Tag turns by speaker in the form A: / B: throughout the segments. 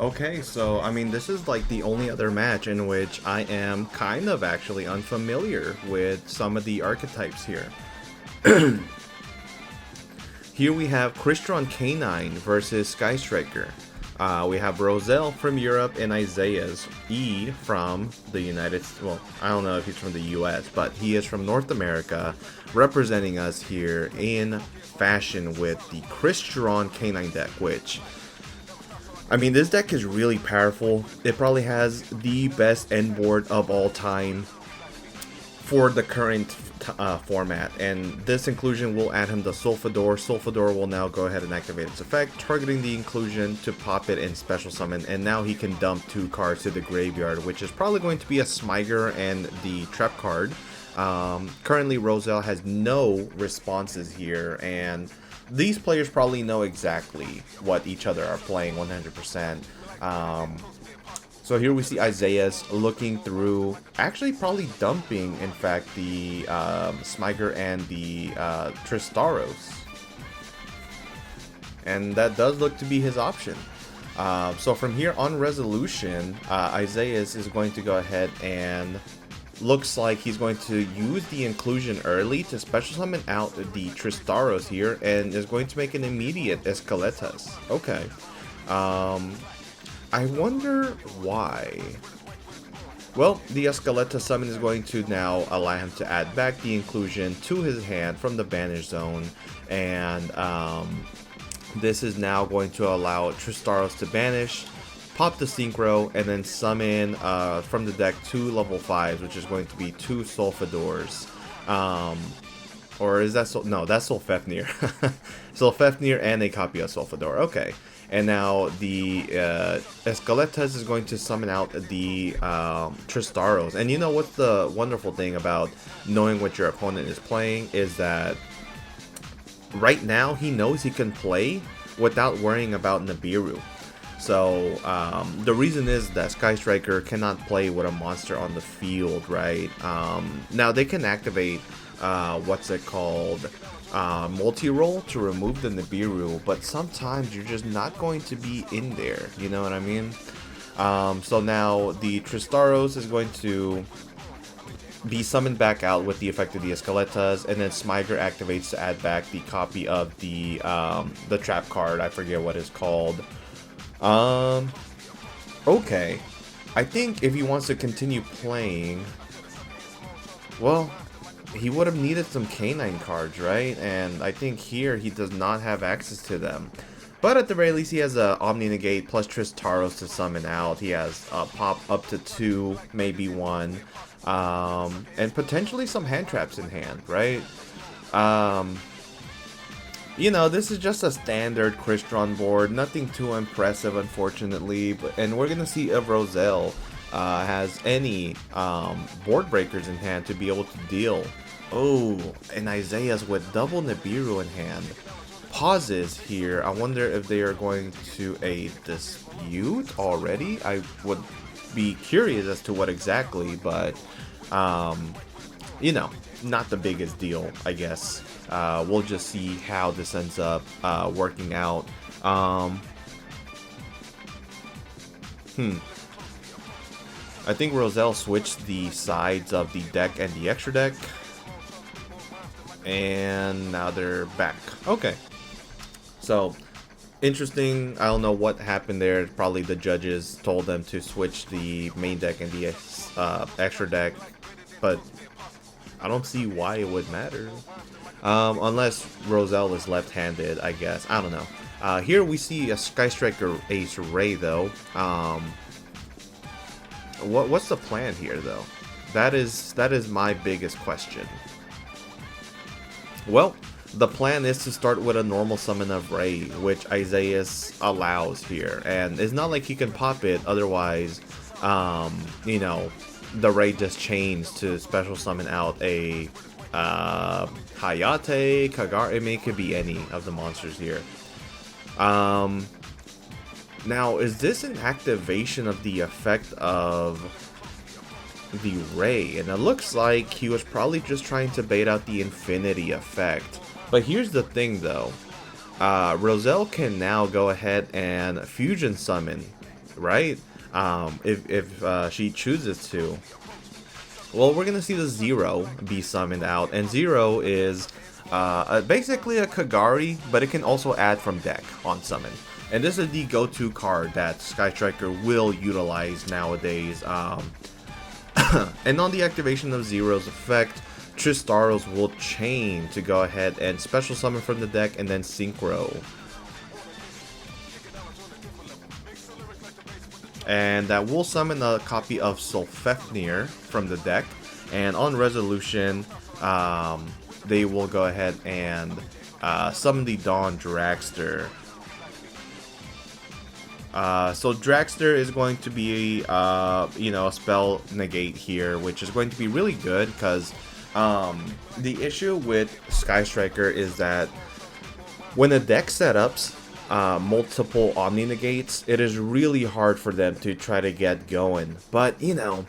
A: Okay, so I mean, this is like the only other match in which I am kind of actually unfamiliar with some of the archetypes here. Here we have Crystron K9 versus Sky Striker. We have Roselle from Europe and Isaias E from the United States. Well, I don't know if he's from the US, but he is from North America, representing us here in fashion with the Crystron K9 deck, which, I mean, this deck is really powerful. It probably has the best end board of all time for the current format, and this inclusion will add him the Sulfador. Sulfador will now go ahead and activate its effect, targeting the inclusion to pop it in special summon, and now he can dump 2 cards to the graveyard, which is probably going to be a Smiger and the trap card. Currently Roselle has no responses here, and these players probably know exactly what each other are playing 100%. So here we see Isaias looking through, actually probably dumping, in fact, the Smiger and the Tristaros. And that does look to be his option. So from here on resolution, Isaias is going to go ahead and looks like he's going to use the inclusion early to special summon out the Tristaros here, and is going to make an immediate Escaletas. Okay. I wonder why. Well, the Escaleta summon is going to now allow him to add back the inclusion to his hand from the banish zone, and this is now going to allow Tristaros to banish, pop the Synchro, and then summon from the deck 2 level 5s, which is going to be 2 Sulfadors. Or is that no, that's Sulfefnir. Sulfefnir and a copy of Sulfador. Okay. And now the Escaletas is going to summon out the Tristaros. And you know what's the wonderful thing about knowing what your opponent is playing is that right now he knows he can play without worrying about Nibiru. So the reason is that Sky Striker cannot play with a monster on the field, right? Now they can activate what's it called? Multi-roll to remove the Nibiru, but sometimes you're just not going to be in there, you know what I mean? So now the Tristaros is going to be summoned back out with the effect of the Escaletas, and then Smiger activates to add back the copy of the trap card. I forget what it's called. Okay. I think if he wants to continue playing, well, he would have needed some K9 cards, right? And I think here he does not have access to them. But at the very least, he has a Omni Negate plus Tristaros to summon out. He has a pop up to 2, maybe 1. And potentially some hand traps in hand, right? You know, this is just a standard Crystron board. Nothing too impressive, unfortunately. And we're going to see if Roselle has any board breakers in hand to be able to deal. Oh, and Isaias with double Nibiru in hand. Pauses here. I wonder if they are going to a dispute already. I would be curious as to what exactly, but you know, not the biggest deal, I guess. We'll just see how this ends up working out. I think Roselle switched the sides of the deck and the extra deck. And now they're back. Okay. So, interesting. I don't know what happened there. Probably the judges told them to switch the main deck and the extra deck. But I don't see why it would matter. Unless Roselle is left-handed, I guess. I don't know. Here we see a Sky Striker Ace Ray, though. What's the plan here, though? That is my biggest question. Well, the plan is to start with a normal summon of Ray, which Isaias allows here. And it's not like he can pop it, otherwise, you know, the Ray just chains to special summon out a Hayate, Kagar. I mean, it could be any of the monsters here. Now, is this an activation of the effect of the Ray? And it looks like he was probably just trying to bait out the Infinity effect. But here's the thing, though. Roselle can now go ahead and fusion summon right? If she chooses to. Well, we're gonna see the Zero be summoned out, and Zero is basically a Kagari, but it can also add from deck on summon. And this is the go-to card that Sky Striker will utilize nowadays. And on the activation of Zero's effect, Tristaros will chain to go ahead and special summon from the deck and then Synchro. And that will summon a copy of Solfefnir from the deck. And on resolution, they will go ahead and summon the Dawn Dragster. So Dragster is going to be, you know, a spell negate here, which is going to be really good because the issue with Sky Striker is that when a deck setups multiple Omni negates, it is really hard for them to try to get going. But, you know,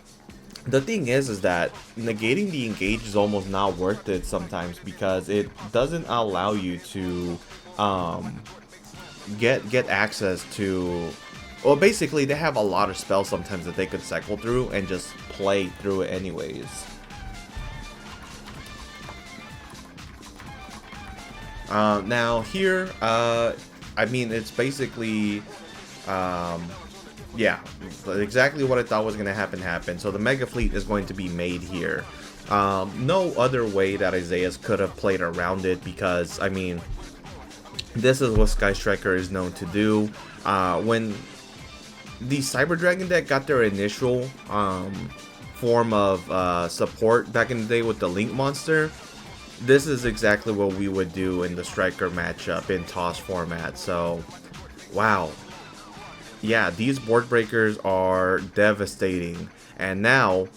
A: the thing is that negating the engage is almost not worth it sometimes because it doesn't allow you to get access to, well, basically they have a lot of spells sometimes that they could cycle through and just play through it anyways. Now here, I mean, it's basically, yeah, exactly what I thought was going to happen. So the Mega Fleet is going to be made here. No other way that Isaias could have played around it because, I mean, this is what Sky Striker is known to do. When the Cyber Dragon deck got their initial form of support back in the day with the Link Monster, this is exactly what we would do in the Striker matchup in toss format. So, wow. Yeah, these board breakers are devastating. And now,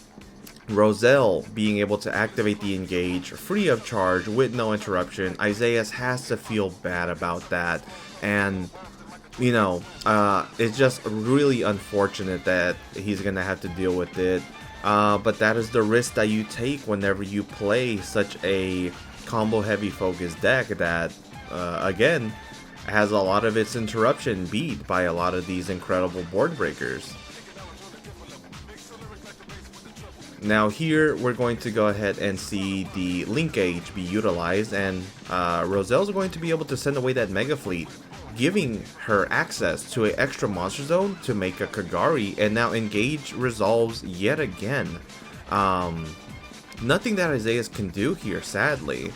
A: Roselle being able to activate the engage free of charge with no interruption, Isaias has to feel bad about that. And, you know, it's just really unfortunate that he's going to have to deal with it. But that is the risk that you take whenever you play such a combo heavy focused deck that, again, has a lot of its interruption beat by a lot of these incredible board breakers. Now here we're going to go ahead and see the linkage be utilized, and Roselle's going to be able to send away that Mega Fleet, giving her access to an extra monster zone to make a Kagari, and now engage resolves yet again. Nothing that Isaias can do here, sadly.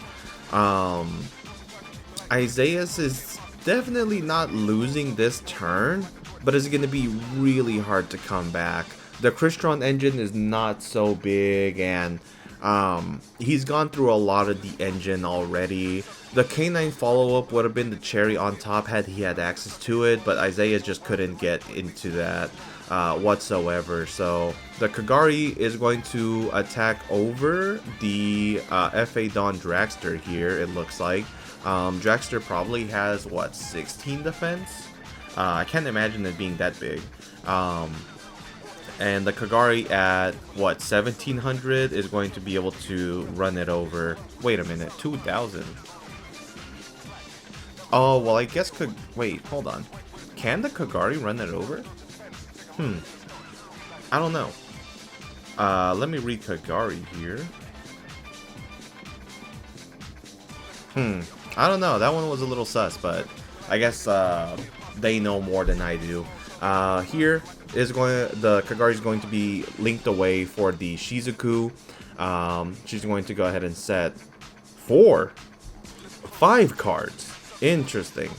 A: Isaias is definitely not losing this turn, but it's going to be really hard to come back. The Crystron engine is not so big, and he's gone through a lot of the engine already. The K9 follow-up would have been the cherry on top had he had access to it, but Isaiah just couldn't get into that whatsoever. So the Kagari is going to attack over the FA Dawn Dragster here, it looks like. Dragster probably has, what, 16 defense? I can't imagine it being that big. And the Kagari at, what, 1700 is going to be able to run it over. Wait a minute, 2000. Oh, well, I guess wait, hold on. Can the Kagari run it over? I don't know. Let me read Kagari here. I don't know. That one was a little sus, but I guess they know more than I do. Here is the Kagari is going to be linked away for the Shizuku. She's going to go ahead and set 5 cards. Interesting.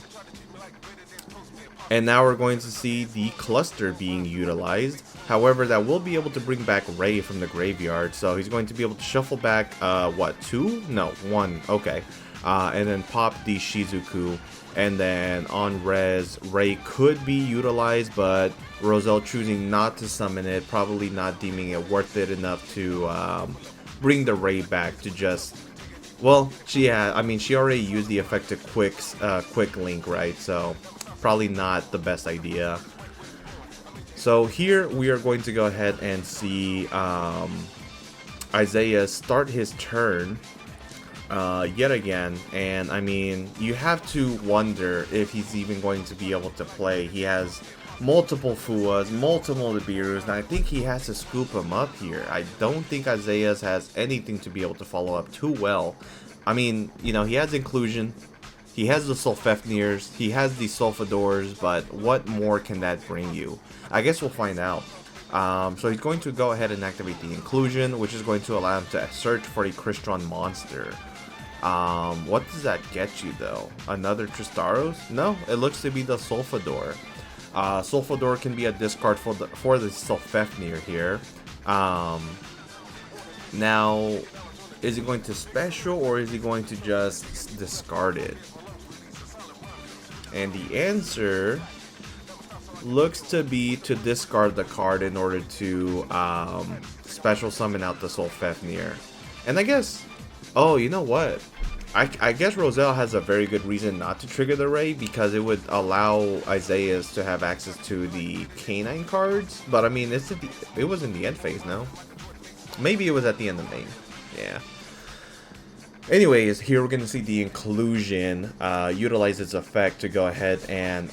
A: And now we're going to see the cluster being utilized. However, that will be able to bring back Ray from the graveyard. So he's going to be able to shuffle back, what, 2? No, 1. Okay. And then pop the Shizuku. And then on res, Ray could be utilized, but Roselle choosing not to summon it, probably not deeming it worth it enough to bring the Ray back to just... Well, she already used the effect to quick link, right? So probably not the best idea. So here we are going to go ahead and see Isaiah start his turn yet again, and I mean, you have to wonder if he's even going to be able to play. He has multiple Fuas, multiple Nibiru's, and I think he has to scoop him up here. I don't think Isaias has anything to be able to follow up too well. I mean, you know, he has Inclusion, he has the Sulfefnirs, he has the Sulfadors, but what more can that bring you? I guess we'll find out. So he's going to go ahead and activate the Inclusion, which is going to allow him to search for a Crystron monster. What does that get you though? Another Tristaros? No, it looks to be the Sulfador. Sulfador can be a discard for the Sulfefnir here. Now, is he going to special or is he going to just discard it? And the answer looks to be to discard the card in order to special summon out the Sulfefnir. And I guess, oh, you know what? I guess Roselle has a very good reason not to trigger the Ray, because it would allow Isaias to have access to the Canine cards. But I mean, it was in the end phase, no? Maybe it was at the end of main. Yeah. Anyways, here we're going to see the Inclusion utilize its effect to go ahead and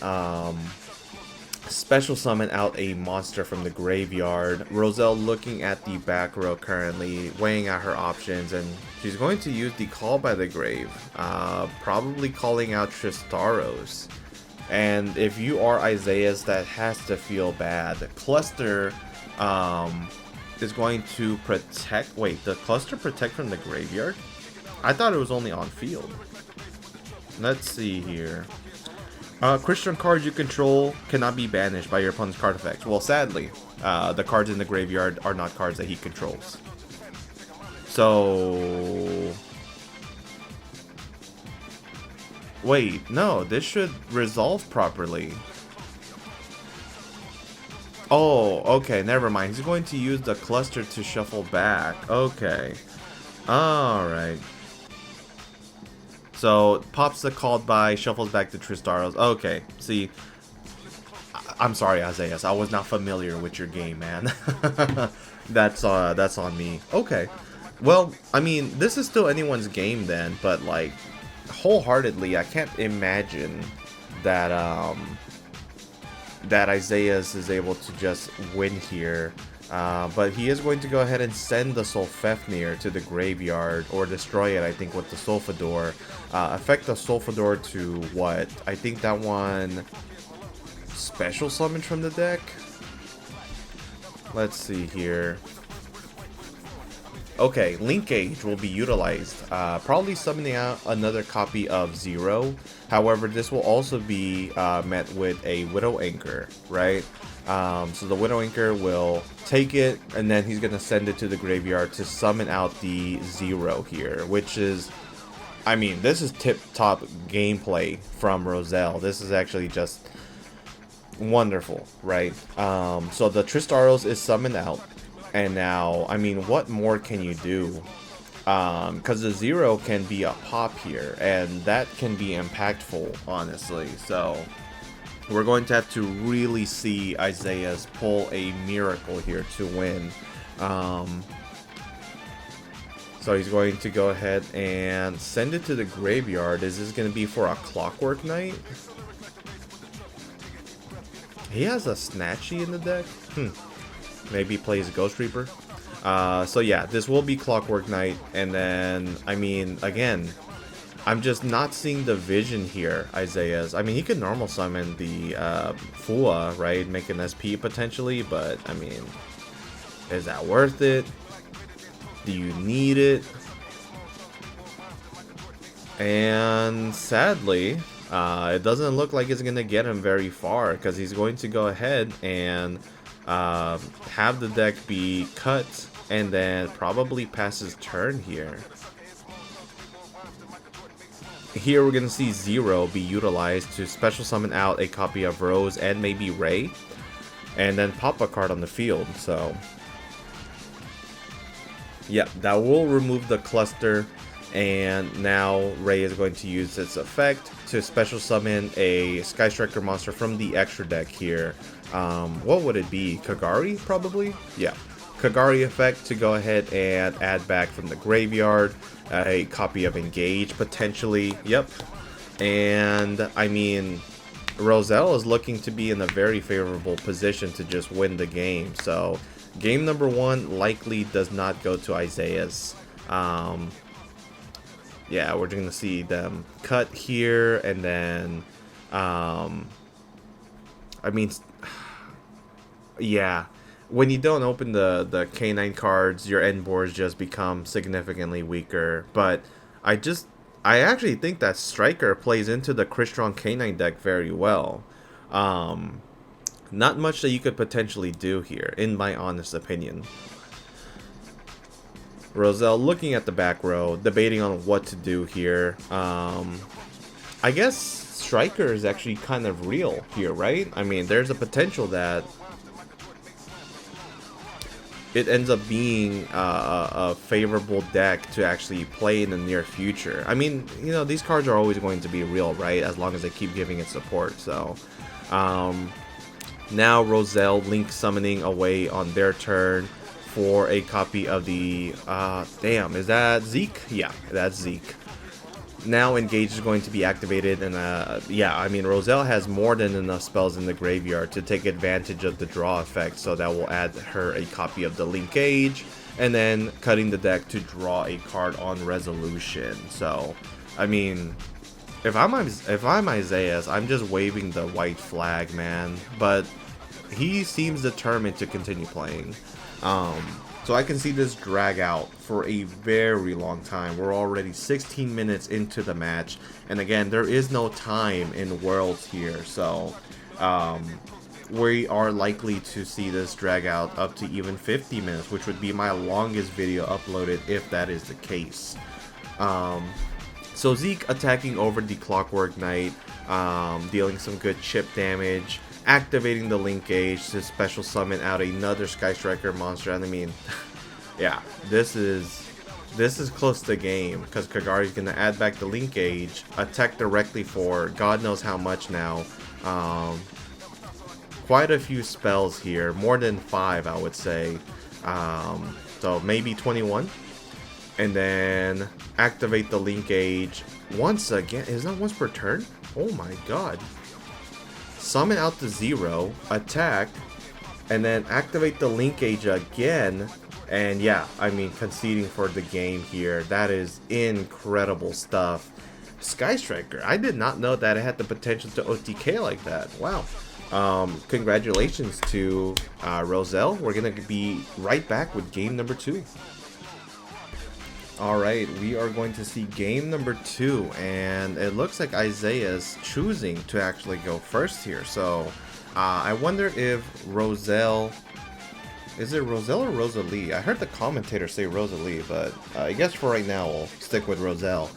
A: special summon out a monster from the graveyard. Roselle looking at the back row currently, weighing out her options, and she's going to use the Call by the Grave, probably calling out Tristaros. And if you are Isaias, that has to feel bad. The Cluster is going to protect... Wait, the Cluster protect from the graveyard? I thought it was only on field. Let's see here. Crystron cards you control cannot be banished by your opponent's card effects. Well, sadly, the cards in the graveyard are not cards that he controls. So... Wait, no, this should resolve properly. Oh, okay, never mind. He's going to use the Cluster to shuffle back. Okay. Alright. So, pops the Called By, shuffles back to Tristaros. Okay, see, I'm sorry, Isaias. I was not familiar with your game, man. That's on me. Okay. Well, I mean, this is still anyone's game then, but like, wholeheartedly, I can't imagine that that Isaias is able to just win here. But he is going to go ahead and send the Sulfefnir to the graveyard, or destroy it, I think, with the Sulfador. Affect the Sulfador to what? I think that one special summon from the deck? Let's see here. Okay, Linkage will be utilized. Probably summoning out another copy of Zero. However, this will also be met with a Widow Anchor, right? So the Widow Anchor will take it, and then he's going to send it to the graveyard to summon out the Zero here, which is, I mean, this is tip-top gameplay from Roselle. This is actually just wonderful, right? So the Tristaros is summoned out, and now, I mean, what more can you do? Because the Zero can be a pop here, and that can be impactful, honestly. So we're going to have to really see Isaias pull a miracle here to win. So he's going to go ahead and send it to the graveyard. Is this going to be for a Clockwork Knight? He has a Snatchy in the deck? Maybe plays Ghost Reaper. So yeah, this will be Clockwork Knight. And then, I mean, again, I'm just not seeing the vision here, Isaias. I mean, he could normal summon the Fua, right? Make an SP potentially, but I mean, is that worth it? Do you need it? And sadly, it doesn't look like it's gonna get him very far, because he's going to go ahead and have the deck be cut, and then probably pass his turn here. Here we're going to see Zero be utilized to special summon out a copy of Rose and maybe Ray, and then pop a card on the field. So yeah, that will remove the Cluster, and now Ray is going to use its effect to special summon a Sky Striker monster from the extra deck here. What would it be? Kagari, probably? Yeah. Kagari effect to go ahead and add back from the graveyard a copy of Engage, potentially. Yep. And, I mean, Roselle is looking to be in a very favorable position to just win the game. So game number 1 likely does not go to Isaias. Yeah, we're going to see them cut here, and then, I mean, yeah, when you don't open the K9 cards, your end boards just become significantly weaker. But I actually think that Striker plays into the Crystron K9 deck very well. Not much that you could potentially do here, in my honest opinion. Roselle looking at the back row, debating on what to do here. I guess Striker is actually kind of real here, right? I mean, there's a potential that it ends up being a favorable deck to actually play in the near future. I mean, you know, these cards are always going to be real, right? As long as they keep giving it support. So, now Roselle Link summoning away on their turn for a copy of the, damn, is that Zeke? Yeah, that's Zeke. Now Engage is going to be activated, and yeah, I mean, Roselle has more than enough spells in the graveyard to take advantage of the draw effect, so that will add her a copy of the Linkage, and then cutting the deck to draw a card on Resolution. So, I mean, if I'm Isaias, I'm just waving the white flag, man, but he seems determined to continue playing. So I can see this drag out for a very long time. We're already 16 minutes into the match, and again, there is no time in Worlds here, so we are likely to see this drag out up to even 50 minutes, which would be my longest video uploaded if that is the case. So Zeke attacking over the Clockwork Knight, dealing some good chip damage, activating the Linkage to special summon out another Sky Striker monster. And I mean, yeah, this is close to game, because Kagari's gonna add back the Linkage, attack directly for God knows how much now. Quite a few spells here, more than 5, I would say. So maybe 21. And then activate the Linkage once again. Is that once per turn? Oh my god. Summon out to 0, attack, and then activate the Linkage again. And yeah, I mean, conceding for the game here. That is incredible stuff. Sky Striker, I did not know that it had the potential to OTK like that. Wow. Congratulations to Roselle. We're going to be right back with game number 2. Alright, we are going to see game number 2, and it looks like Isaias choosing to actually go first here. So, I wonder if Roselle... Is it Roselle or Rosalie? I heard the commentator say Rosalie, but I guess for right now we'll stick with Roselle.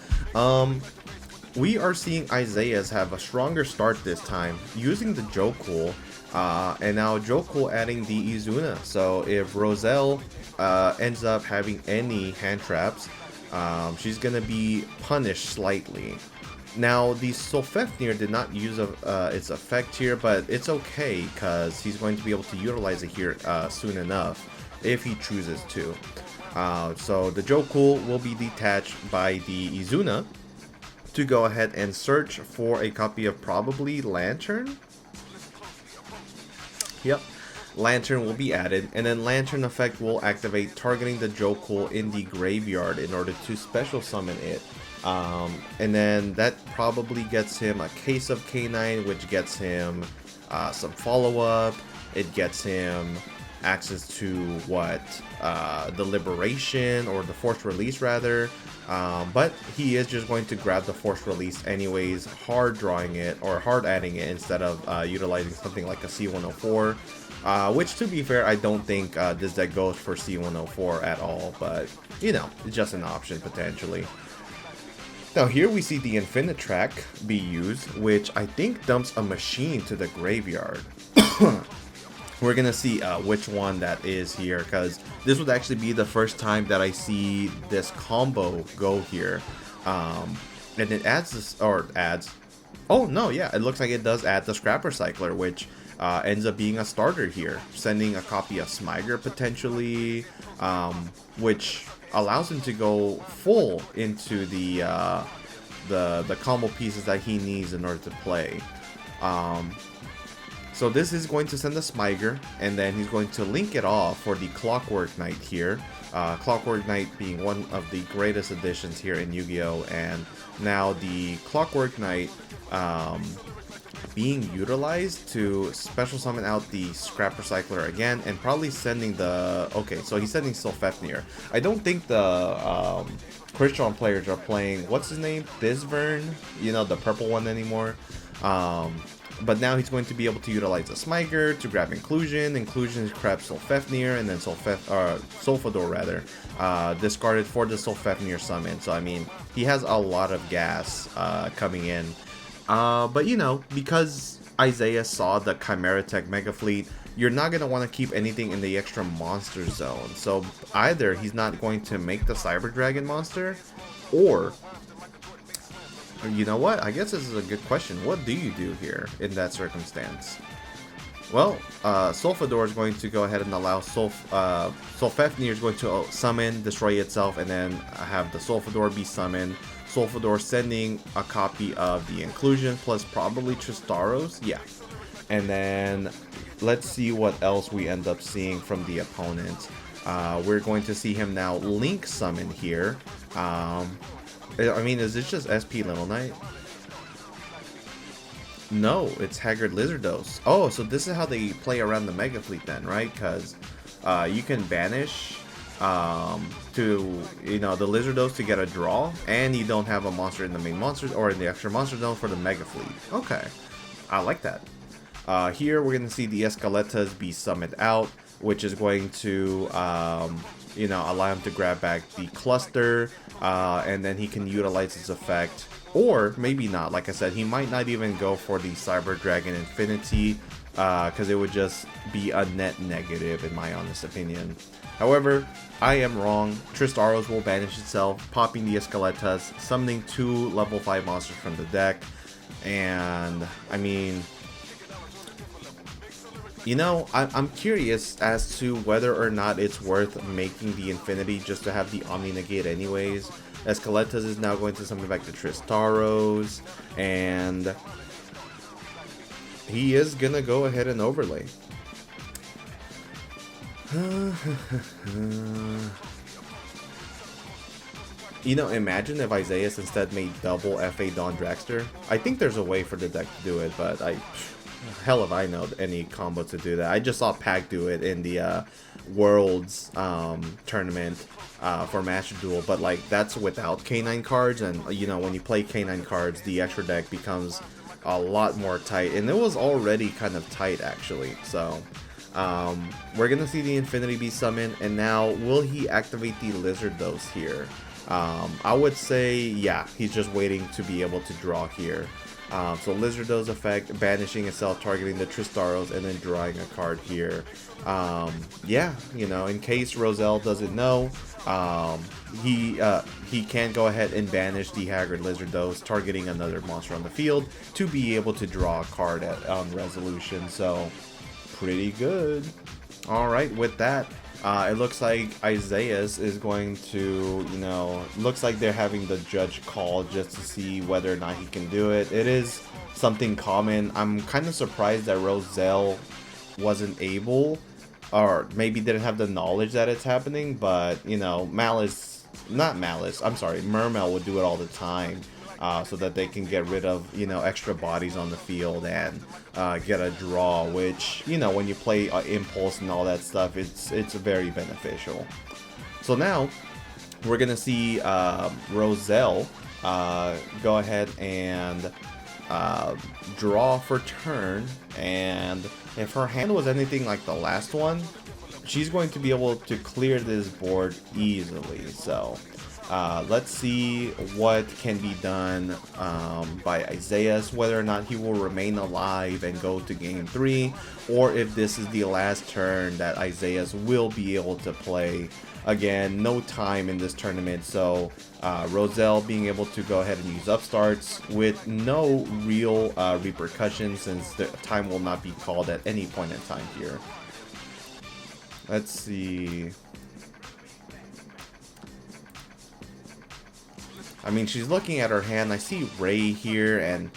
A: We are seeing Isaias have a stronger start this time, using the Jokul, and now Jokul adding the Izuna. So if Roselle ends up having any hand traps, she's gonna be punished slightly. Now the Solfefnir did not use its effect here, but it's okay because he's going to be able to utilize it here soon enough if he chooses to. So the Jokul will be detached by the Izuna to go ahead and search for a copy of probably Lantern. Yep. Lantern will be added, and then Lantern effect will activate, targeting the Jokul in the graveyard in order to special summon it. And then that probably gets him a case of K9, which gets him some follow-up. It gets him access to what? The Liberation, or the Forced Release rather. But he is just going to grab the Forced Release anyways, hard drawing it, or hard adding it, instead of utilizing something like a C104. Which, to be fair, I don't think this deck goes for C104 at all, but, you know, it's just an option potentially. Now here we see the Infinite Track be used, which I think dumps a machine to the graveyard. We're gonna see which one that is here, because this would actually be the first time that I see this combo go here. And it adds this, or adds, oh no, yeah, it looks like it does add the Scrapper Cycler, which ends up being a starter here, sending a copy of Smiger potentially, which allows him to go full into the combo pieces that he needs in order to play. So this is going to send a Smiger, and then he's going to link it off for the Clockwork Knight here. Clockwork Knight being one of the greatest additions here in Yu-Gi-Oh! And now the Clockwork Knight being utilized to special summon out the Scrap Recycler again, and probably sending the... Okay, so he's sending Sylphefnir. I don't think the Crystron players are playing, what's his name? Bisvern? You know, the purple one anymore. But now he's going to be able to utilize the Smiger to grab Inclusion. Inclusion is grab Sylphefnir, and then Sulfador rather, discarded for the Sylphefnir summon. So I mean, he has a lot of gas coming in. But you know, because Isaias saw the Chimera Tech Mega Fleet, you're not going to want to keep anything in the extra monster zone. So either he's not going to make the Cyber Dragon monster, or... You know what? I guess this is a good question. What do you do here in that circumstance? Well, Sulfador is going to go ahead and allow Sylphefnir is going to summon, destroy itself, and then have the Sulfador be summoned. Sulfador sending a copy of the Inclusion plus probably Tristaros. Yeah. And then let's see what else we end up seeing from the opponent. We're going to see him now Link summon here. I mean, is this just SP Little Knight? No, it's Haggard Lizardos. Oh, so this is how they play around the Mega Fleet then, right? Because you can banish to, you know, the Lizardos to get a draw, and you don't have a monster in the main monsters or in the extra monster zone for the Mega Fleet. Okay, I like that. Here we're going to see the Escaletas be summoned out, which is going to... you know, allow him to grab back the cluster, and then he can utilize his effect, or maybe not. Like I said, he might not even go for the Cyber Dragon Infinity, because it would just be a net negative in my honest opinion. However, I am wrong. Tristaros will banish itself, popping the Escaletas, summoning 2 level 5 monsters from the deck, and I mean... You know, I'm curious as to whether or not it's worth making the Infinity just to have the Omni Negate anyways. Escaletas is now going to summon back the Tristaros, and he is gonna go ahead and overlay. You know, imagine if Isaias instead made double FA Dawn Dragster. I think there's a way for the deck to do it, but hell if I know any combo to do that. I just saw Pac do it in the Worlds tournament for Master Duel, but like that's without K9 cards, and you know, when you play K9 cards, the extra deck becomes a lot more tight, and it was already kind of tight actually. So we're gonna see the Infinity be summoned, and now will he activate the Lizardos here? I would say yeah, he's just waiting to be able to draw here. So Lizardos effect, banishing itself, targeting the Tristaros, and then drawing a card here. Yeah, you know, in case Roselle doesn't know, he can go ahead and banish the Haggard Lizardos, targeting another monster on the field to be able to draw a card on resolution. So pretty good. All right, with that, it looks like Isaias is going to, you know, looks like they're having the judge call just to see whether or not he can do it. It is something common. I'm kind of surprised that Roselle wasn't able, or maybe didn't have the knowledge that it's happening, but, you know, Mermail would do it all the time. So that they can get rid of, you know, extra bodies on the field and get a draw, which, you know, when you play Impulse and all that stuff, it's very beneficial. So now we're gonna see Roselle go ahead and draw for turn, and if her hand was anything like the last one, she's going to be able to clear this board easily. So let's see what can be done by Isaias, whether or not he will remain alive and go to game 3, or if this is the last turn that Isaias will be able to play. Again, no time in this tournament, so Roselle being able to go ahead and use upstarts with no real repercussions, since the time will not be called at any point in time here. Let's see. I mean, she's looking at her hand. I see Ray here, and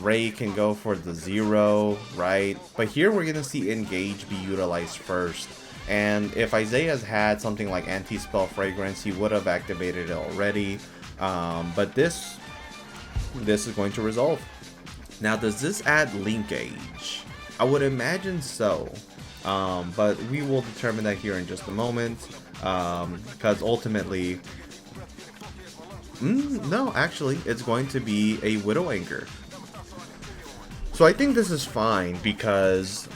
A: Ray can go for the 0, right? But here we're gonna see engage be utilized first. And if Isaias had something like anti-spell fragrance, he would have activated it already. But this is going to resolve. Now, does this add linkage? I would imagine so. But we will determine that here in just a moment. Because ultimately, no, actually, it's going to be a Widow Anchor. So I think this is fine because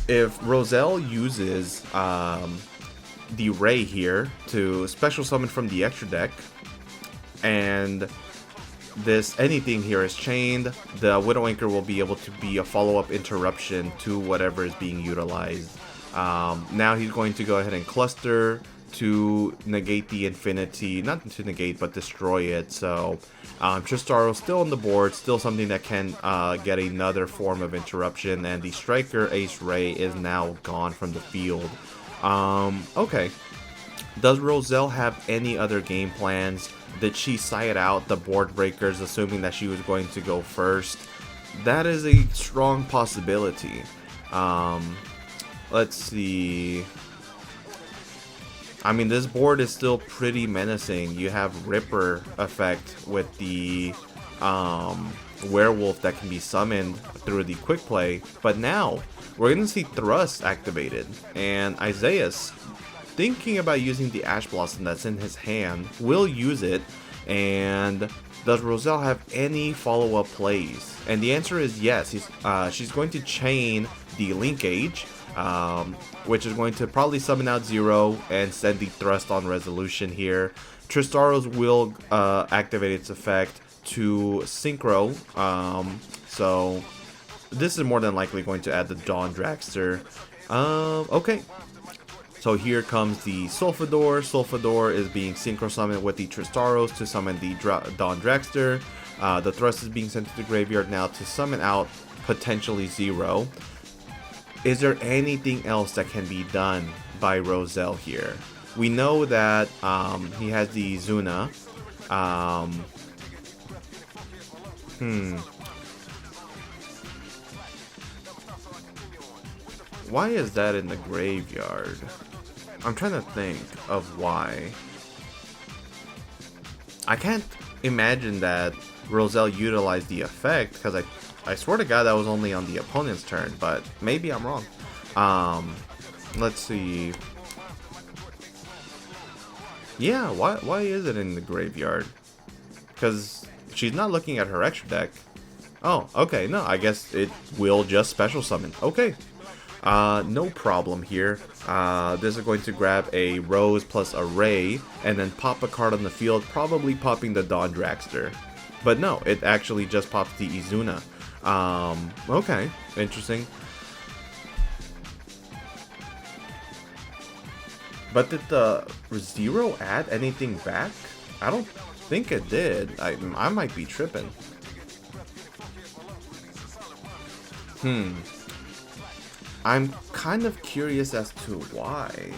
A: if Roselle uses the Ray here to special summon from the extra deck, and this anything here is chained, the Widow Anchor will be able to be a follow-up interruption to whatever is being utilized. Now he's going to go ahead and cluster to negate the infinity, not to negate, but destroy it. So Tristaro's still on the board, still something that can get another form of interruption, and the Striker Ace Ray is now gone from the field. Okay. Does Roselle have any other game plans? Did she side out the board breakers, assuming that she was going to go first? That is a strong possibility. Let's see. I mean, this board is still pretty menacing. You have Ripper effect with the Werewolf that can be summoned through the quick play. But now, we're going to see Thrust activated. And Isaias, thinking about using the Ash Blossom that's in his hand, will use it. And does Roselle have any follow-up plays? And the answer is yes. She's going to chain the Linkage, which is going to probably summon out 0 and send the Thrust on resolution here. Tristaro's will activate its effect to Synchro. So this is more than likely going to add the Dawn Dragster. Okay. So here comes the Sulfador. Sulfador is being synchro summoned with the Tristaros to summon the Dawn Dragster. The Thrust is being sent to the graveyard now to summon out potentially 0. Is there anything else that can be done by Roselle here? We know that he has the Zuna. Why is that in the graveyard? I'm trying to think of why. I can't imagine that Roselle utilized the effect, because I swear to God that was only on the opponent's turn, but maybe I'm wrong. Let's see. Yeah, why is it in the graveyard? Because she's not looking at her extra deck. Oh, okay, no, I guess it will just special summon. Okay. No problem here. This is going to grab a Rose plus a Ray and then pop a card on the field, probably popping the Dawn Dragster. But no, it actually just pops the Izuna. Okay, interesting. But did the 0 add anything back? I don't think it did. I might be tripping. I'm kind of curious as to why.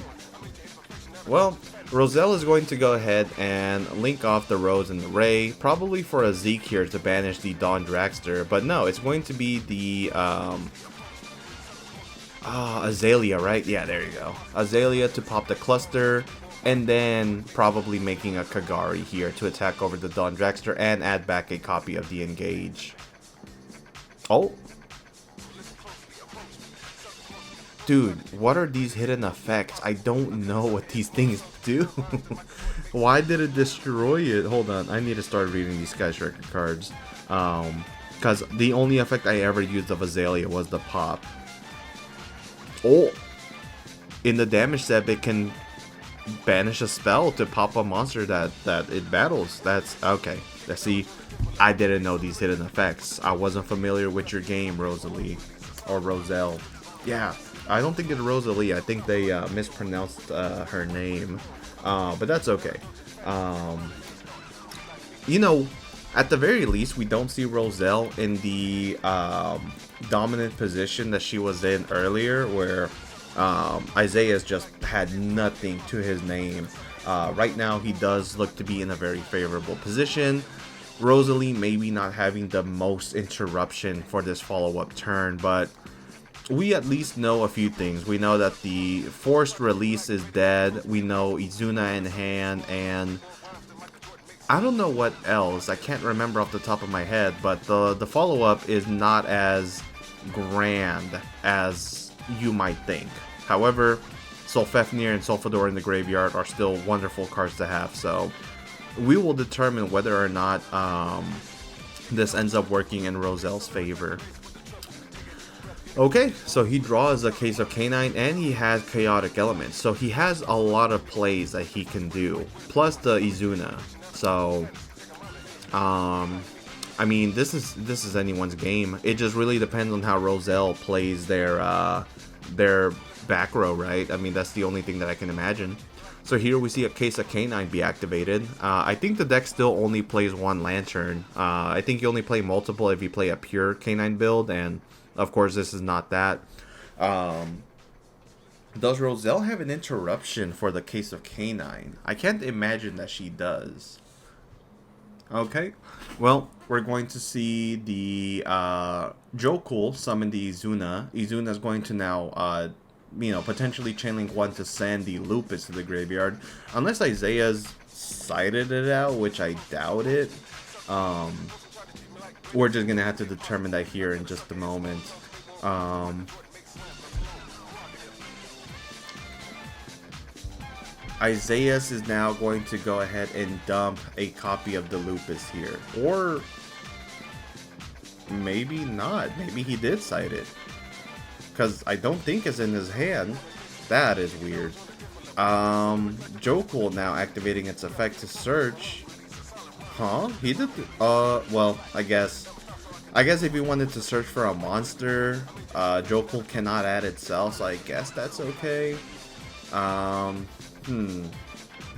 A: Well, Roselle is going to go ahead and link off the Rose and the Ray, probably for a Zeke here to banish the Dawn Dragster, but no, it's going to be the Azalea, right? Yeah, there you go. Azalea to pop the cluster, and then probably making a Kagari here to attack over the Dawn Dragster and add back a copy of the Engage. Oh. Dude, what are these hidden effects? I don't know what these things do. Why did it destroy it? Hold on, I need to start reading these Sky Striker cards. Because the only effect I ever used of Azalea was the pop. Oh! In the damage step, it can banish a spell to pop a monster that it battles. That's okay. Let's see. I didn't know these hidden effects. I wasn't familiar with your game, Rosalie. Or Roselle. Yeah. I don't think it's Rosalie. I think they mispronounced her name. But that's okay. You know, at the very least, we don't see Roselle in the dominant position that she was in earlier, where Isaias just had nothing to his name. Right now, he does look to be in a very favorable position. Rosalie maybe not having the most interruption for this follow-up turn, but we at least know a few things. We know that the forced release is dead. We know Izuna in hand, and I don't know what else. I can't remember off the top of my head, but the follow-up is not as grand as you might think. However, Solfafnir and Solfador in the graveyard are still wonderful cards to have, so we will determine whether or not this ends up working in Roselle's favor. Okay, so he draws a Case of Canine and he has Chaotic Elements, so he has a lot of plays that he can do, plus the Izuna. So, I mean, this is anyone's game. It just really depends on how Roselle plays their back row, right? I mean, that's the only thing that I can imagine. So here we see a Case of Canine be activated. I think the deck still only plays one Lantern. I think you only play multiple if you play a pure Canine build, and of course this is not that. Does Roselle have an interruption for the Case of Canine? I can't imagine that she does. Okay, well, we're going to see the Jokul summon the Izuna. Izuna is going to now, potentially chainlink one to send the Lupus to the graveyard. Unless Isaias cited it out, which I doubt it. We're just going to have to determine that here in just a moment. Isaias is now going to go ahead and dump a copy of the Lupus here. Or maybe not. Maybe he did cite it. Because I don't think it's in his hand. That is weird. Jokul now activating its effect to search. Huh? He did... well, I guess if he wanted to search for a monster, Jokul cannot add itself, so I guess that's okay.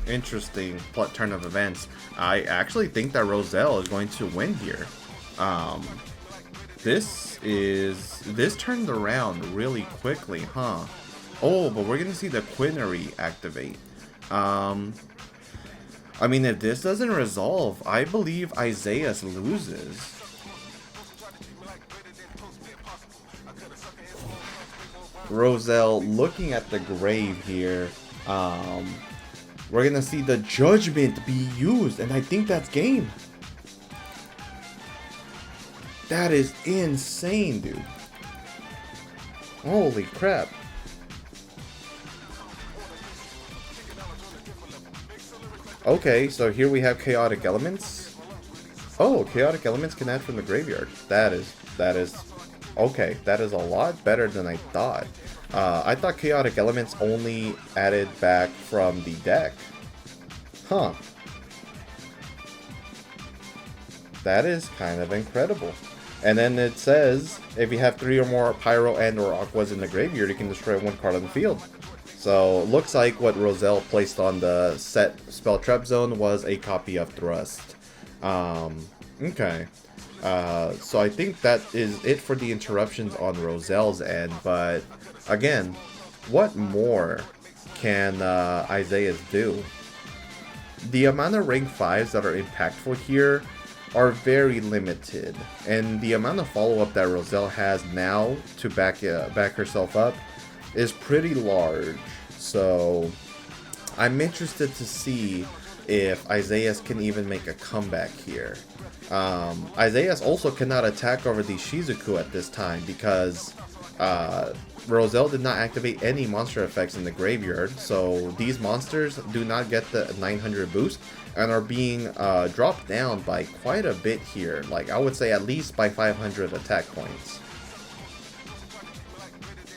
A: Interesting turn of events. I actually think that Roselle is going to win here. This turned around really quickly, huh? Oh, but we're gonna see the Quinary activate. I mean, if this doesn't resolve, I believe Isaias loses. Roselle looking at the grave here. We're gonna see the Judgment be used, and I think that's game. That is insane, dude. Holy crap. Okay, so here we have Chaotic Elements. Oh, Chaotic Elements can add from the graveyard. That is okay. That is a lot better than I thought. I thought Chaotic Elements only added back from the deck. Huh. That is kind of incredible. And then it says, if you have 3 or more Pyro and or Aquas in the graveyard, you can destroy 1 card on the field. So, looks like what Roselle placed on the set Spell Trap Zone was a copy of Thrust. Okay. So I think that is it for the interruptions on Roselle's end, but again, what more can Isaias do? The amount of rank 5s that are impactful here are very limited, and the amount of follow-up that Roselle has now to back herself up is pretty large. So I'm interested to see if Isaias can even make a comeback here. Isaias also cannot attack over the Shizuku at this time because Roselle did not activate any monster effects in the graveyard, so these monsters do not get the 900 boost and are being dropped down by quite a bit here. Like, I would say at least by 500 attack points.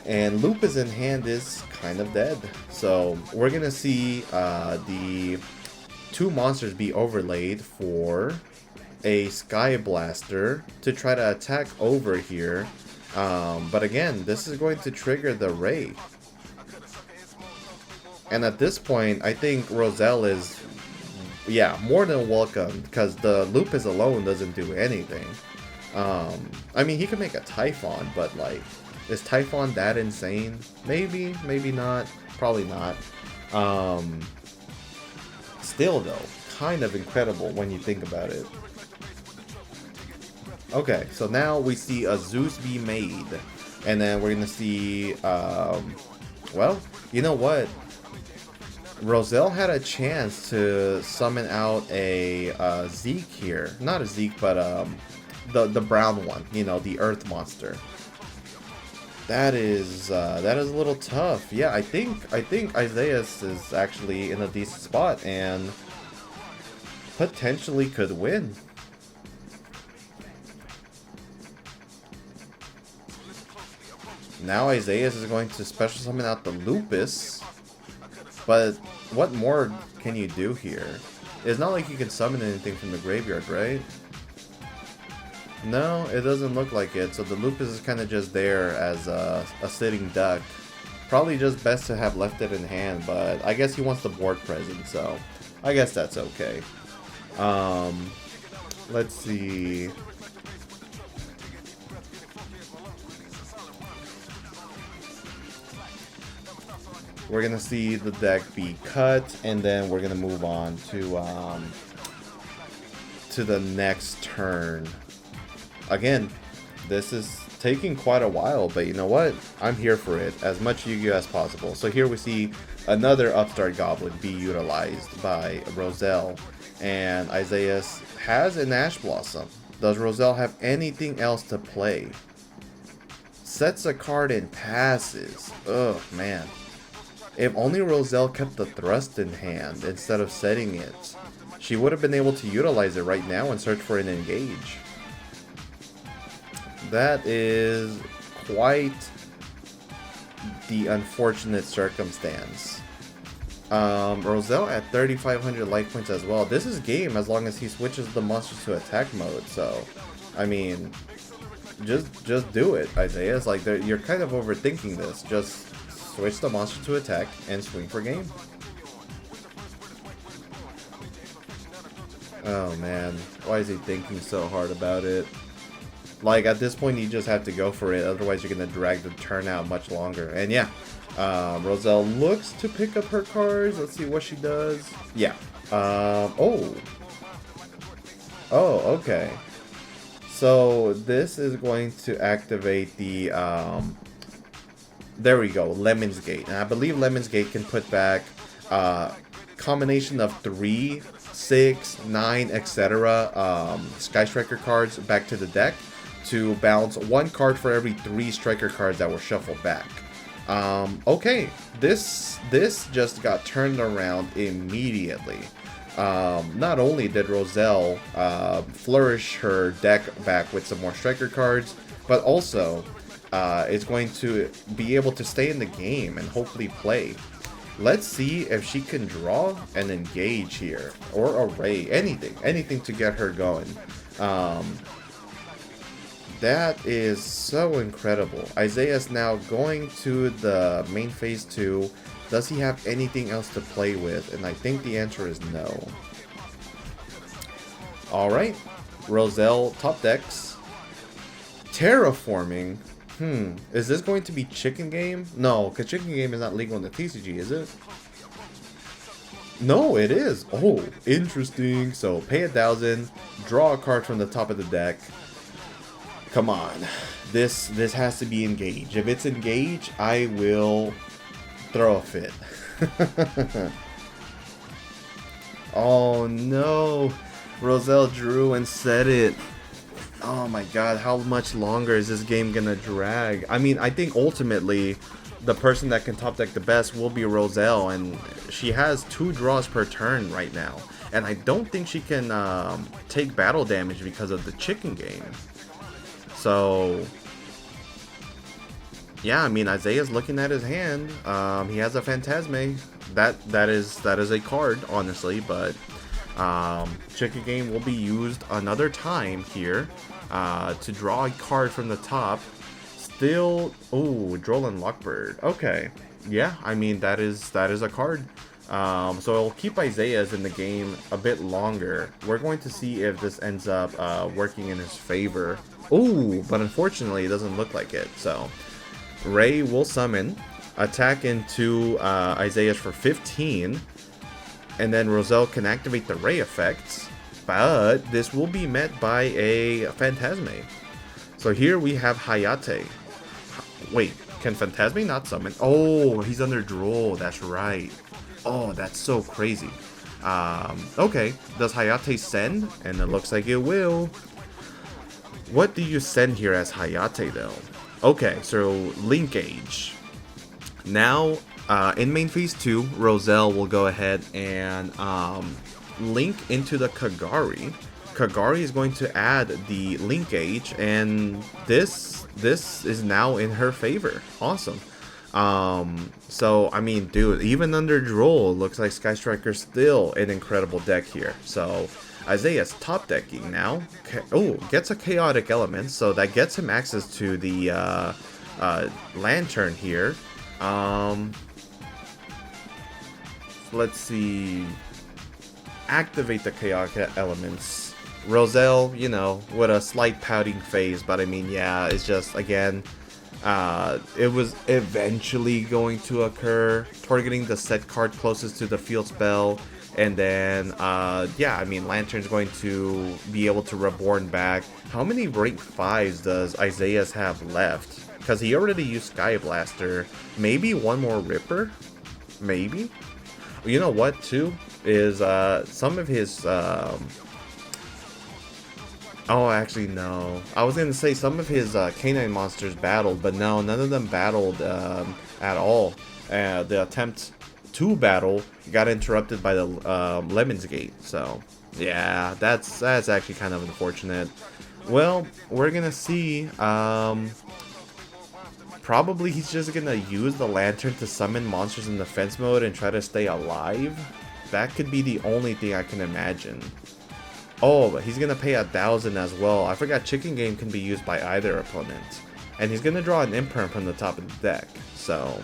A: And Lupus in hand is kind of dead. So we're going to see the 2 monsters be overlaid for a Sky Blaster to try to attack over here. But again, this is going to trigger the Ray. And at this point, I think Roselle is, more than welcome, because the Lupus alone doesn't do anything. I mean, he could make a Typhon, but like, is Typhon that insane? Maybe, maybe not, probably not. Still though, kind of incredible when you think about it. Okay, so now we see a Zeus be made. And then we're gonna see, well, you know what? Roselle had a chance to summon out a Zeke here. Not a Zeke, but the brown one. You know, the Earth monster. That is a little tough. Yeah, I think Isaias is actually in a decent spot and potentially could win. Now Isaias is going to special summon out the Lupus. But what more can you do here? It's not like you can summon anything from the graveyard, right? No, it doesn't look like it. So the Lupus is kind of just there as a sitting duck. Probably just best to have left it in hand, but I guess he wants the board present, so I guess that's okay. Let's see. We're gonna see the deck be cut, and then we're gonna move on to the next turn. Again, this is taking quite a while, but you know what? I'm here for it, as much Yu-Gi-Oh as possible. So here we see another Upstart Goblin be utilized by Roselle, and Isaias has an Ash Blossom. Does Roselle have anything else to play? Sets a card and passes. Ugh, man. If only Roselle kept the Thrust in hand instead of setting it, she would have been able to utilize it right now and search for an engage. That is quite the unfortunate circumstance. Roselle at 3,500 life points as well. This is game as long as he switches the monsters to attack mode. So, I mean, just do it, Isaiah. It's like you're kind of overthinking this. Just switch the monster to attack and swing for game. Oh man, why is he thinking so hard about it? Like, at this point you just have to go for it, otherwise you're gonna drag the turn out much longer. And yeah, Roselle looks to pick up her cards. Let's see what she does. Yeah. Oh, okay. So this is going to activate the there we go, Lemon's Gate. And I believe Lemon's Gate can put back combination of 3, 6, 9, etc. Sky Striker cards back to the deck to bounce 1 card for every 3 Striker cards that were shuffled back. Okay, this just got turned around immediately. Not only did Roselle flourish her deck back with some more Striker cards, but also is going to be able to stay in the game and hopefully play. Let's see if she can draw and engage here, or array, anything to get her going. That is so incredible. Isaiah's now going to the main phase 2. Does he have anything else to play with? And I think the answer is no. Alright, Roselle top decks. Terraforming. Is this going to be Chicken Game? No, because Chicken Game is not legal in the TCG, is it? No, it is. Oh, interesting. So pay 1,000, draw a card from the top of the deck. Come on, this has to be engaged. If it's engaged, I will throw a fit. Oh no, Roselle drew and said it. Oh my god, how much longer is this game gonna drag? I mean, I think ultimately the person that can top deck the best will be Roselle, and she has 2 draws per turn right now. And I don't think she can take battle damage because of the Chicken Game. So yeah, I mean, Isaiah's looking at his hand. He has a Phantasme. That is a card, honestly, but Chicken Game will be used another time here to draw a card from the top. Still, oh, Droll and Lockbird. Okay, yeah, I mean, that is a card. So it'll keep Isaiah's in the game a bit longer. We're going to see if this ends up working in his favor. Oh, but unfortunately, it doesn't look like it. So Ray will summon, attack into Isaias for 15, and then Roselle can activate the Ray effects. but this will be met by a Phantasme. So here we have Hayate. Wait, can Phantasme not summon? Oh, he's under duel, that's right. Oh, that's so crazy. Okay, does Hayate send? And it looks like it will. What do you send here as Hayate though? Okay, so Linkage. Now, in main phase 2, Roselle will go ahead and link into the Kagari. Kagari is going to add the Linkage, and this is now in her favor. Awesome. So I mean, dude, even under Droll, looks like Sky Striker's still an incredible deck here. So Isaias top decking now. Oh, gets a chaotic element, so that gets him access to the lantern here. Let's see. Activate the chaotic elements. Roselle, you know, with a slight pouting phase, but I mean, yeah, it's just, again, it was eventually going to occur, targeting the set card closest to the field spell, and then, yeah, I mean, Lantern's going to be able to reborn back. How many rank 5s does Isaias have left? Because he already used Sky Blaster. Maybe one more Ripper? Maybe? You know what, too? Is, some of his, oh, actually, no. I was gonna say some of his canine monsters battled, but no, none of them battled at all. The attempt to battle got interrupted by the Lemon's Gate. So, yeah, that's actually kind of unfortunate. Well, we're gonna see. Probably he's just gonna use the lantern to summon monsters in defense mode and try to stay alive. That could be the only thing I can imagine. Oh, but he's gonna pay 1,000 as well. I forgot Chicken Game can be used by either opponent. And he's gonna draw an Imperm from the top of the deck. So,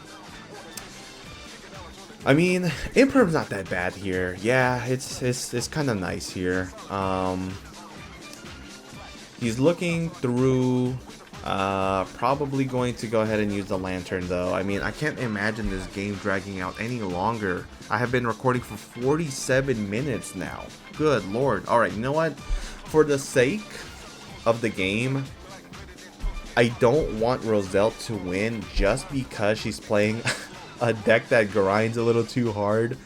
A: I mean, Imperm's not that bad here. Yeah, it's kind of nice here. He's looking through. Probably going to go ahead and use the lantern though. I mean, I can't imagine this game dragging out any longer. I have been recording for 47 minutes now. Good lord. Alright, you know what? For the sake of the game, I don't want Roselle to win just because she's playing a deck that grinds a little too hard.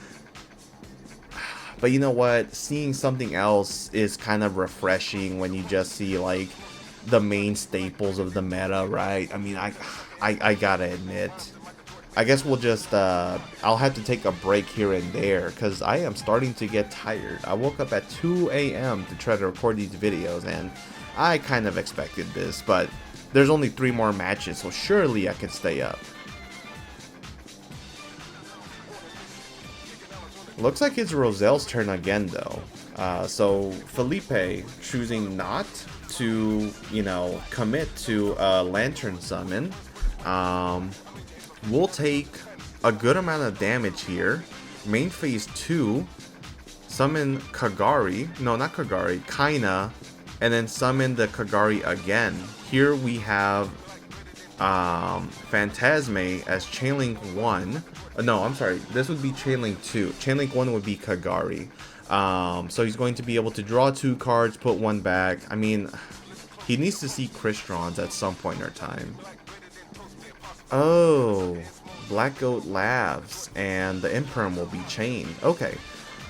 A: But you know what? Seeing something else is kind of refreshing when you just see like the main staples of the meta, right? I mean, I gotta admit, I guess we'll just I'll have to take a break here and there because I am starting to get tired. I woke up at 2 a.m. to try to record these videos, and I kind of expected this, but there's only 3 more matches, so surely I can stay up. Looks like it's Roselle's turn again though. So Felipe choosing not to, you know, commit to a lantern summon. We'll take a good amount of damage here. Main phase 2, summon Kagari, no, not Kagari, Kaina, and then summon the Kagari again. Here we have Phantasme as Chainlink 1. No, I'm sorry, this would be Chainlink 2. Chainlink 1 would be Kagari. So he's going to be able to draw 2 cards, put 1 back. I mean, he needs to see Crystrons at some point in our time. Oh, Black Goat Labs, and the Imperm will be chained. Okay,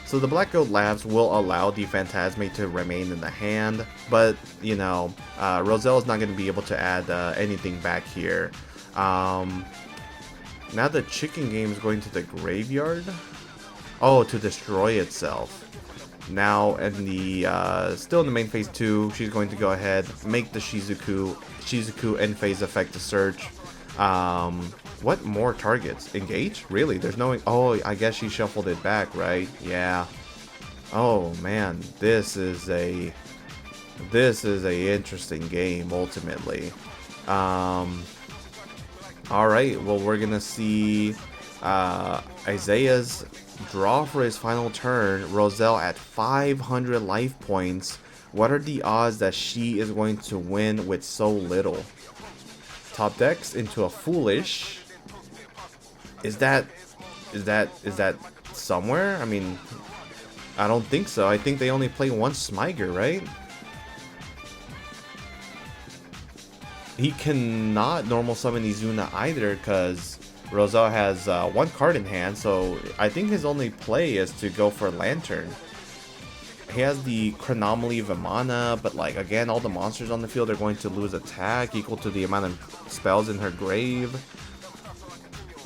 A: so the Black Goat Labs will allow the Phantasme to remain in the hand, but, you know, Roselle is not going to be able to add anything back here. Now the Chicken Game is going to the graveyard. Oh, to destroy itself. Now, in the still in the main phase 2, she's going to go ahead, make the Shizuku end phase effect to search. What more targets? Engage? Really? There's no. Oh, I guess she shuffled it back, right? Yeah. Oh man, this is a interesting game ultimately. All right. Well, we're gonna see Isaias draw for his final turn. Roselle at 500 life points. What are the odds that she is going to win with so little? Top decks into a Foolish. Is that somewhere? I mean, I don't think so. I think they only play one Smiger, right? He cannot normal summon Izuna either because Roselle has one card in hand, so I think his only play is to go for Lantern. He has the Chronomaly Vimana, but like again, all the monsters on the field are going to lose attack equal to the amount of spells in her grave.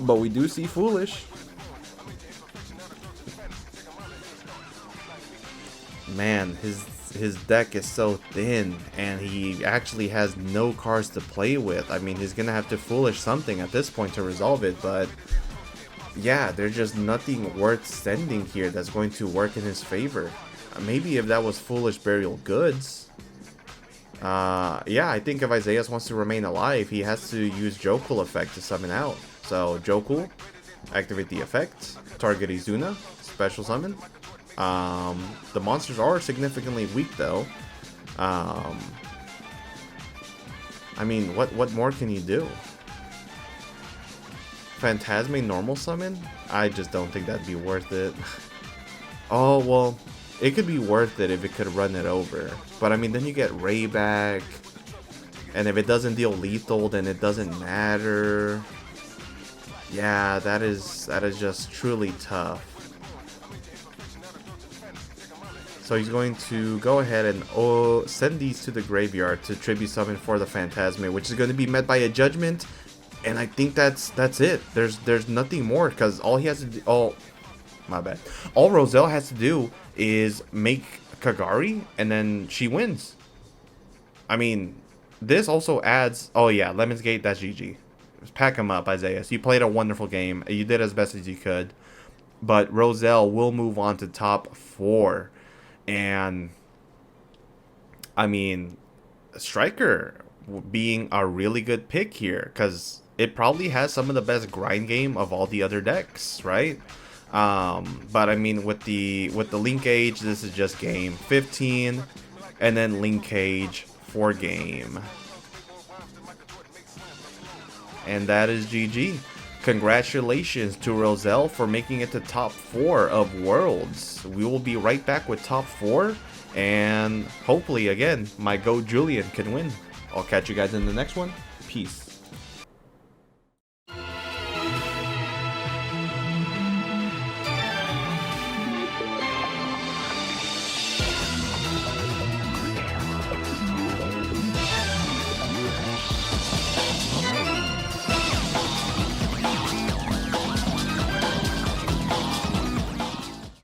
A: But we do see Foolish. Man, his deck is so thin, and he actually has no cards to play with. I mean, he's gonna have to Foolish something at this point to resolve it, but yeah, there's just nothing worth sending here that's going to work in his favor. Maybe if that was Foolish Burial Goods. Yeah, I think if Isaias wants to remain alive, he has to use Jokul effect to summon out. So, Jokul, activate the effect, target Izuna, special summon. The monsters are significantly weak though. I mean, what more can you do? Phantasme normal summon? I just don't think that'd be worth it. Oh, well, it could be worth it if it could run it over. But I mean, then you get Ray back. And if it doesn't deal lethal, then it doesn't matter. Yeah, that is just truly tough. So he's going to go ahead and send these to the graveyard to tribute summon for the Phantasme, which is going to be met by a Judgment. And I think that's it. There's nothing more, because all he has to do, my bad. All Roselle has to do is make Kagari, and then she wins. I mean, this also adds, oh yeah, Lemon's Gate, that's GG. Pack him up, Isaias. You played a wonderful game. You did as best as you could. But Roselle will move on to top 4. And, I mean, Striker being a really good pick here, because it probably has some of the best grind game of all the other decks, right? But I mean, with the linkage, this is just game 15, and then linkage for game. And that is GG. Congratulations to Roselle for making it to top 4 of Worlds. We will be right back with top 4, and hopefully, again, my GOAT Julian can win. I'll catch you guys in the next one. Peace.